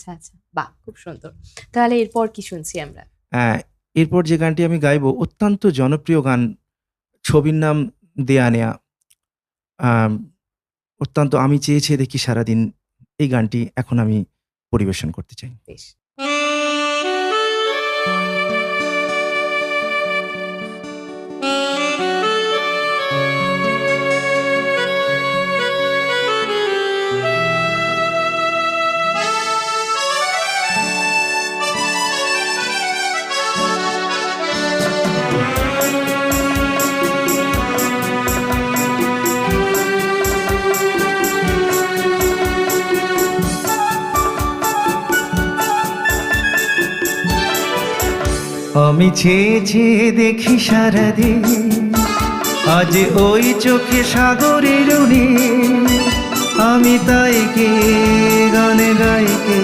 আচ্ছা আচ্ছা, বাহ খুব সুন্দর। তাহলে এরপর কি শুনছি আমরা? এরপর যে গানটি আমি গাইবো অত্যন্ত জনপ্রিয় গান, ছবির নাম 'দেয়া নেয়া'। আম অত্যন্ত আমি চেয়ে, চেয়ে দেখি সারাদিন এই গানটি এখন আমি পরিবেশন করতে চাই। বেশ। আমি চেয়ে চেয়ে দেখি সারাদিন, আজ ওই চোখে সাগরের নীল, আমি তাই কে গানে গাইকে